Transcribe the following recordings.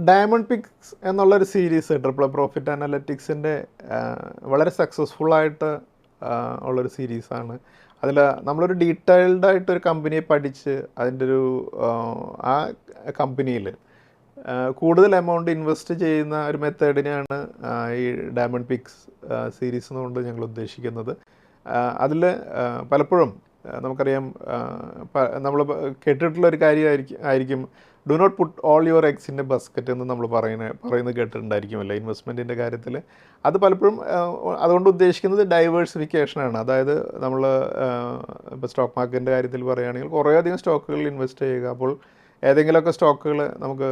Diamond pics എന്നുള്ളൊരു series triple profit അനലറ്റിക്സിൻ്റെ വളരെ സക്സസ്ഫുള്ളായിട്ട് ഉള്ളൊരു സീരീസാണ്. അതിൽ നമ്മളൊരു ഡീറ്റെയിൽഡ് ആയിട്ടൊരു കമ്പനിയെ പഠിച്ച് അതിൻ്റെ ഒരു ആ കമ്പനിയിൽ കൂടുതൽ എമൗണ്ട് ഇൻവെസ്റ്റ് ചെയ്യുന്ന ഒരു മെത്തേഡിനെയാണ് ഈ ഡയമണ്ട് പിക്സ് സീരീസ് എന്നുകൊണ്ട് ഞങ്ങൾ ഉദ്ദേശിക്കുന്നത്. അതിൽ പലപ്പോഴും നമുക്കറിയാം, നമ്മൾ കേട്ടിട്ടുള്ളൊരു കാര്യമായിരിക്കും do not put all your eggs in a basket എന്ന് നമ്മൾ പറയുന്നത് കേട്ടിട്ടുണ്ടായിരിക്കുമല്ലോ ഇൻവെസ്റ്റ്മെൻറ്റിൻ്റെ കാര്യത്തിൽ. അത് പലപ്പോഴും അതുകൊണ്ട് ഉദ്ദേശിക്കുന്നത് ഡൈവേഴ്സിഫിക്കേഷനാണ്. അതായത് നമ്മൾ ഇപ്പോൾ സ്റ്റോക്ക് മാർക്കറ്റിൻ്റെ കാര്യത്തിൽ പറയുകയാണെങ്കിൽ കുറേയധികം സ്റ്റോക്കുകളിൽ ഇൻവെസ്റ്റ് ചെയ്യുക. അപ്പോൾ ഏതെങ്കിലുമൊക്കെ സ്റ്റോക്കുകൾ നമുക്ക്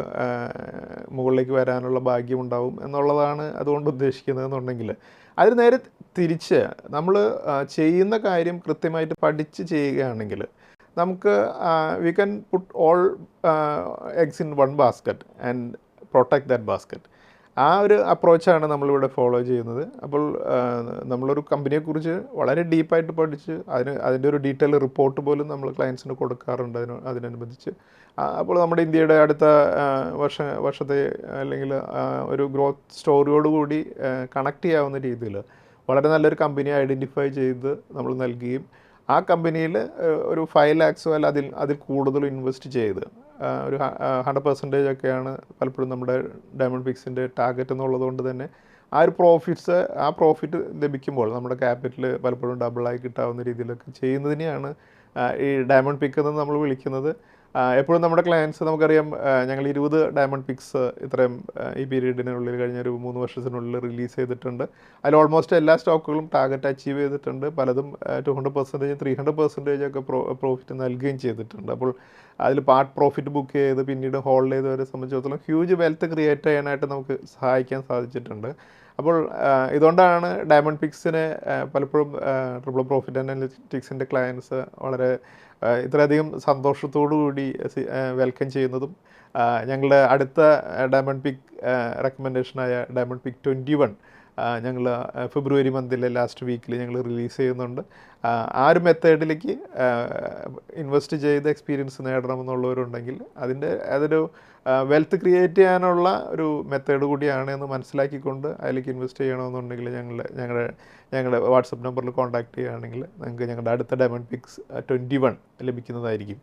മുകളിലേക്ക് വരാനുള്ള ഭാഗ്യമുണ്ടാവും എന്നുള്ളതാണ് അതുകൊണ്ട് ഉദ്ദേശിക്കുന്നത് എന്നുണ്ടെങ്കിൽ, അതിന് നേരെ തിരിച്ച് നമ്മൾ ചെയ്യുന്ന കാര്യം കൃത്യമായിട്ട് പഠിച്ച് ചെയ്യുകയാണെങ്കിൽ നമുക്ക് we can put all eggs in one basket and protect that basket. ആ ഒരു അപ്രോച്ചാണ് നമ്മളിവിടെ ഫോളോ ചെയ്യുന്നത്. അപ്പോൾ നമ്മളൊരു കമ്പനിയെക്കുറിച്ച് വളരെ ഡീപ്പായിട്ട് പഠിച്ച് അതിൻ്റെ ഒരു ഡീറ്റെയിൽ റിപ്പോർട്ട് പോലും നമ്മൾ ക്ലയൻസിന് കൊടുക്കാറുണ്ട് അതിനനുബന്ധിച്ച്. അപ്പോൾ നമ്മുടെ ഇന്ത്യയുടെ അടുത്ത വർഷത്തെ അല്ലെങ്കിൽ ഒരു ഗ്രോത്ത് സ്റ്റോറിയോടുകൂടി കണക്ട് ചെയ്യാവുന്ന രീതിയിൽ വളരെ നല്ലൊരു കമ്പനി ഐഡൻറ്റിഫൈ ചെയ്ത് നമ്മൾ നൽകുകയും ആ കമ്പനിയിൽ ഒരു 5 lakhs അതിൽ കൂടുതൽ ഇൻവെസ്റ്റ് ചെയ്ത് ഒരു 100% ഒക്കെയാണ് പലപ്പോഴും നമ്മുടെ ഡയമണ്ട് പിക്സിൻ്റെ ടാർഗറ്റ് എന്നുള്ളത് കൊണ്ട് തന്നെ ആ ഒരു പ്രോഫിറ്റ് ലഭിക്കുമ്പോൾ നമ്മുടെ ക്യാപിറ്റൽ പലപ്പോഴും ഡബിളായി കിട്ടാവുന്ന രീതിയിലൊക്കെ ചെയ്യുന്നതിനെയാണ് ഈ ഡയമണ്ട് പിക്ക് എന്ന് നമ്മൾ വിളിക്കുന്നത്. എപ്പോഴും നമ്മുടെ ക്ലയൻസ് നമുക്കറിയാം, ഞങ്ങൾ 20 ഡയമണ്ട് പിക്സ് ഇത്രയും ഈ പീരീഡിനുള്ളിൽ കഴിഞ്ഞൊരു 3 വർഷത്തിനുള്ളിൽ റിലീസ് ചെയ്തിട്ടുണ്ട്. അതിൽ ഓൾമോസ്റ്റ് എല്ലാ സ്റ്റോക്കുകളും ടാർഗറ്റ് അച്ചീവ് ചെയ്തിട്ടുണ്ട്. പലതും 200%, 300% ഒക്കെ പ്രോഫിറ്റ് നൽകുകയും ചെയ്തിട്ടുണ്ട്. അപ്പോൾ അതിൽ പാർട്ട് പ്രോഫിറ്റ് ബുക്ക് ചെയ്ത് പിന്നീട് ഹോൾഡ് ചെയ്തവരെ സംബന്ധിച്ചിടത്തോളം ഹ്യൂജ് വെൽത്ത് ക്രിയേറ്റ് ചെയ്യാനായിട്ട് നമുക്ക് സഹായിക്കാൻ സാധിച്ചിട്ടുണ്ട്. അപ്പോൾ ഇതുകൊണ്ടാണ് ഡയമണ്ട് പിക്സിനെ പലപ്പോഴും ട്രിപ്പിൾ പ്രോഫിറ്റ് അനലിറ്റിക്സിൻ്റെ ക്ലയൻസ് വളരെ ഇത്രയധികം സന്തോഷത്തോടു കൂടി വെൽക്കം ചെയ്യുന്നതും. ഞങ്ങളുടെ അടുത്ത ഡയമണ്ട് പിക്ക് റെക്കമെൻഡേഷനായ ഡയമണ്ട് പിക്ക് 21 ഞങ്ങൾ ഫെബ്രുവരി മന്തിലെ ലാസ്റ്റ് വീക്കിൽ ഞങ്ങൾ റിലീസ് ചെയ്യുന്നുണ്ട്. ആ ഒരു മെത്തേഡിലേക്ക് ഇൻവെസ്റ്റ് ചെയ്ത് എക്സ്പീരിയൻസ് നേടണമെന്നുള്ളവരുണ്ടെങ്കിൽ അതൊരു വെൽത്ത് ക്രിയേറ്റ് ചെയ്യാനുള്ള ഒരു മെത്തേഡ് കൂടിയാണ് എന്ന് മനസ്സിലാക്കിക്കൊണ്ട് അതിലേക്ക് ഇൻവെസ്റ്റ് ചെയ്യണമെന്നുണ്ടെങ്കിൽ ഞങ്ങളുടെ വാട്സപ്പ് നമ്പറിൽ കോൺടാക്റ്റ് ചെയ്യുകയാണെങ്കിൽ നിങ്ങൾക്ക് ഞങ്ങളുടെ അടുത്ത ഡയമണ്ട് പിക്സ് 21 ലഭിക്കുന്നതായിരിക്കും.